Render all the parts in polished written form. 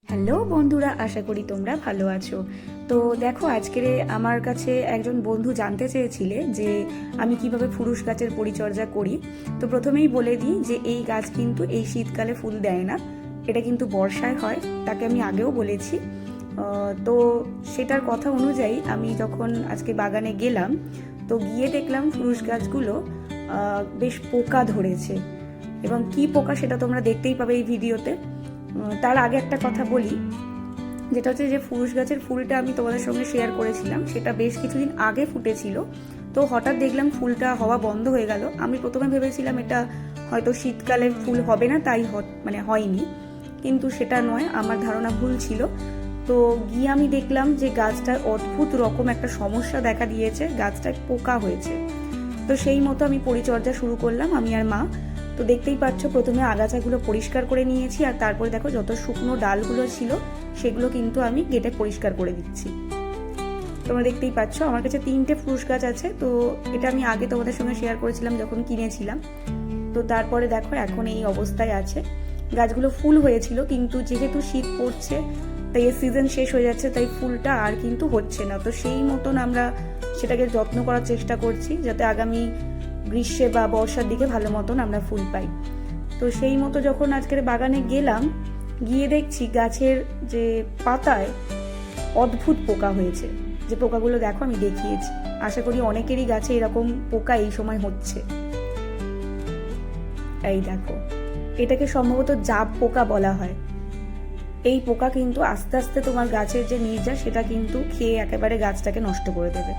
Hello বন্ধুরা, আশা করি তোমরা ভালো আছো। তো দেখো, আজকের আমার কাছে একজন বন্ধু জানতে চেয়েছিলে যে আমি কিভাবে ফুরুষ গাছের পরিচর্যা করি। তো প্রথমেই বলে দিই যে এই গাছ কিন্তু এই শীতকালে ফুল দেয় না, এটা কিন্তু বর্ষায় হয়। তাকে আমি আগেও বলেছি। তো সেটার কথা অনুযায়ী আমি যখন আজকে বাগানে গেলাম, তো গিয়ে দেখলাম ফুরুষ গাছগুলো বেশ পোকা ধরেছে, এবং কি পোকা সেটা তোমরা দেখতেই পাবে এই ভিডিওতে। তার আগে একটা কথা বলি, যেটা হচ্ছে যে ফুরুষ গাছের ফুলটা আমি তোমাদের সঙ্গে শেয়ার করেছিলাম, সেটা বেশ কিছুদিন আগে ফুটেছিল। তো হঠাৎ দেখলাম ফুলটা হওয়া বন্ধ হয়ে গেল। আমি প্রথমে ভেবেছিলাম এটা হয়তো শীতকালে ফুল হবে না, তাই হয়নি, কিন্তু সেটা নয়, আমার ধারণা ভুল ছিল। তো গিয়ে আমি দেখলাম যে গাছটার অদ্ভুত রকম একটা সমস্যা দেখা দিয়েছে, গাছটায় পোকা হয়েছে। তো সেই মতো আমি পরিচর্যা শুরু করলাম, আমি আর মা। তো দেখতেই পাচ্ছ, প্রথমে আগাছাগুলো পরিষ্কার করে নিয়েছি, আর তারপরে দেখো যত শুকনো ডালগুলো ছিল সেগুলো কিন্তু আমি কেটে পরিষ্কার করে দিচ্ছি। তোমরা দেখতেই পাচ্ছ আমার কাছে 3টে ফুরুষ গাছ আছে। তো এটা আমি আগে তোমাদের সঙ্গে শেয়ার করেছিলাম যখন কিনেছিলাম। তো তারপরে দেখো এখন এই অবস্থায় আছে। গাছগুলো ফুল হয়েছিল, কিন্তু যেহেতু শীত পড়ছে, তাই এর সিজন শেষ হয়ে যাচ্ছে, তাই ফুলটা আর কিন্তু হচ্ছে না। তো সেই মতন আমরা সেটাকে যত্ন করার চেষ্টা করছি, যাতে আগামী গ্রীষ্মে বা বর্ষার দিকে ভালো মতন আমরা ফুল পাই। তো সেই মতো যখন আজকের বাগানে গেলাম, গিয়ে দেখছি গাছের যে পাতায় অদ্ভুত পোকা হয়েছে। যে পোকাগুলো দেখো আমি দেখিয়েছি, আশা করি অনেকেরই গাছে এরকম পোকা এই সময় হচ্ছে। এই দেখো, এটাকে সম্ভবত জাব পোকা বলা হয়। এই পোকা কিন্তু আস্তে আস্তে তোমার গাছের যে নির্যাস সেটা কিন্তু খেয়ে একেবারে গাছটাকে নষ্ট করে দেবে।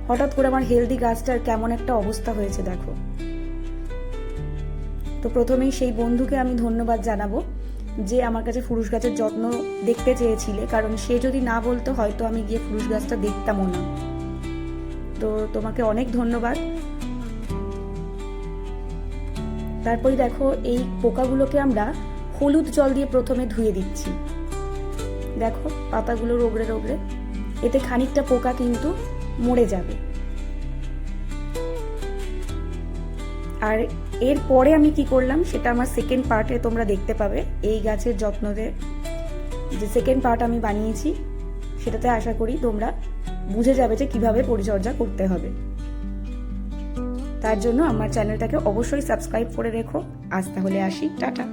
হঠাৎ করে আমার হেলদি গাছটার কেমন একটা অবস্থা হয়েছে দেখো। তো প্রথমেই সেই বন্ধুকে আমি ধন্যবাদ জানাবো যে আমার কাছে ফুরুষ গাছের যত্ন দেখতে চেয়েছিলে, কারণ সে যদি না বলতো হয়তো আমি গিয়ে ফুরুষ গাছটা দেখতামও না। তো তোমাকে অনেক ধন্যবাদ। তারপরে দেখো, এই পোকাগুলোকে আমরা হলুদ জল দিয়ে প্রথমে ধুয়ে দিচ্ছি। দেখো পাতাগুলো রোগড়ে রোগড়ে, এতে খানিকটা পোকা কিন্তু মরে যাবে। আর এরপরে আমি কি করলাম সেটা আমার সেকেন্ড পার্টে তোমরা দেখতে পাবে। এই গাছের যত্নতে যে সেকেন্ড পার্ট আমি বানিয়েছি, সেটাতে আশা করি তোমরা বুঝে যাবে যে কিভাবে পরিচর্যা করতে হবে। তার জন্য আমার চ্যানেলটাকে অবশ্যই সাবস্ক্রাইব করে রেখো। আজ তাহলে আসি, টাটা।